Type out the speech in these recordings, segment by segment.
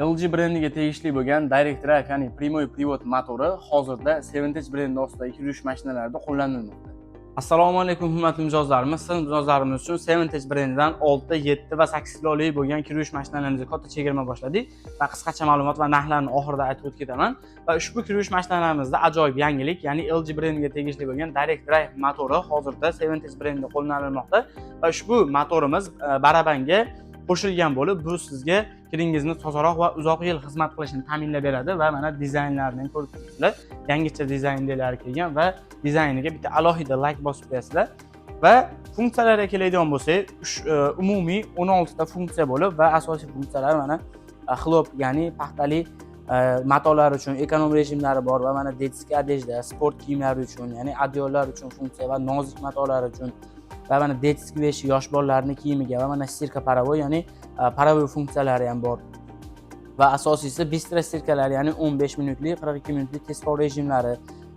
LG brendiga tegishli bo'lgan Direct Drive, ya'ni primoy privod motori hozirda Sevintage brendi ostidagi yurish mashinalarida qo'llanilmoqda. Assalomu alaykum hurmatli mijozlarimiz. Sizning mijozlarimiz uchun Sevintage brendidan 6, 7 va 8 kiloli bo'lgan yurish mashinalarimizga katta chegirma boshladik va qisqacha ma'lumot va narxlarni oxirida aytib o'tib ketaman. Va ushbu yurish mashinalarimizda ajoyib yangilik, ya'ni LG brendiga tegishli bo'lgan Direct Drive motori hozirda Sevintage brendida qo'llanilmoqda va ushbu motorimiz barabanga qo'shilgan bo'lib, bu sizga kiringizni tozaroq va uzoq yil xizmat qilishini ta'minlab beradi va mana dizaynlarini ko'rib turibsizlar. Yangicha dizaynlar kelgan va dizayniga bitta alohida like bosib qo'yasizlar. Va funksiyalarga keladigan bo'lsak, umumiy 16 ta funksiya bo'lib va asosiy funksiyalar mana xlop, ya'ni paxtali matolar uchun ekonom rejimlari bor va mana detskiy odejda, sport kiyimlari uchun, ya'ni adyollar uchun funksiya va nozik matolar uchun va mana detskiy vesh yosh bolalarning kiyimiga va mana stirka paravoy, ya'ni paravoy funksiyalari ham bor. Va asosiysi bistro stirkalar, ya'ni 15 minutlik, 42 minutlik tezkor rejimlari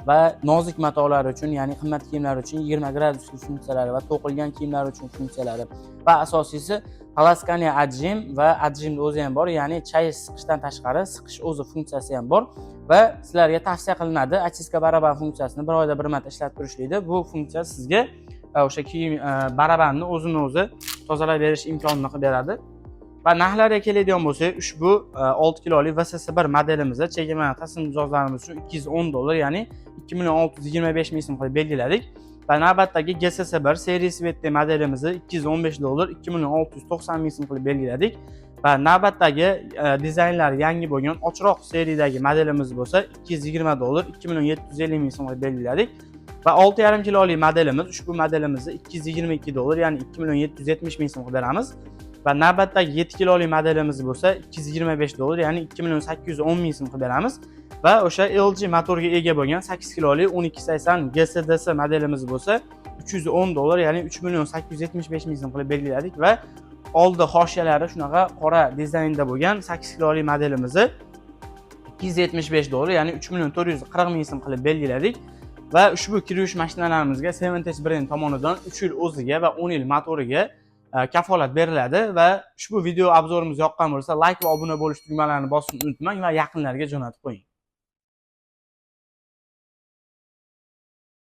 va nozik matolar uchun, ya'ni qimmat kiyimlar uchun 20 gradusli funksiyalari va to'qilgan kiyimlar uchun funksiyalari va asosiysi palaskaniya ajim va ajimni o'zi ham bor, ya'ni chay siqishdan tashqari siqish o'zi funksiyasi ham bor va sizlarga tavsiya qilinadi ochiska baraban funksiyasini bir oyda bir marta ishlatib turishlikda. Bu funksiya sizga o'sha kiyim barabanni o'zini o'zi tozalab berish imkonini qilib beradi. Va narxlarga keladigan bo'lsak, ushbu 6 kiloli VSS1 modelimizda chegirma taslim mijozlarimiz uchun $210, ya'ni 2.625 ming so'm qilib belgiladik. Va navbatdagi GSS1 seriyasi VT modelimizni $215, 2.690 ming so'm qilib belgiladik. Va navbatdagi dizaynlar yangi bo'lgan ochroq seriyadagi modelimiz bo'lsa $220, 2.750 ming so'm qilib belgiladik. Va 6.5 kiloli modelimiz, ushbu modelimizni $222, ya'ni 2.770 ming so'm qilib beramiz. Va navbatdagi 7 kiloli modelimiz bo'lsa $225, ya'ni 2.810 ming so'm qilib beramiz. Va o'sha LG motorga ega bo'lgan 8 kiloli 1280 GSDS modelimiz bo'lsa $310, ya'ni 3.875 ming so'm qilib belgiladik. Va oldi hoshiyalari shunaqa qora dizaynda bo'lgan 8 kiloli modelimizni $275, ya'ni 3.440 ming so'm qilib belgiladik. Va ushbu yurish mashinalarimizga Sevintage brend tomonidan 3 yil o'ziga va 10 yil motoriga kafolat beriladi. Va ushbu video obzorimiz yoqqan bo'lsa, like va obuna bo'lish tugmalarini bosishni unutmang va yaqinlarga jo'natib qo'ying.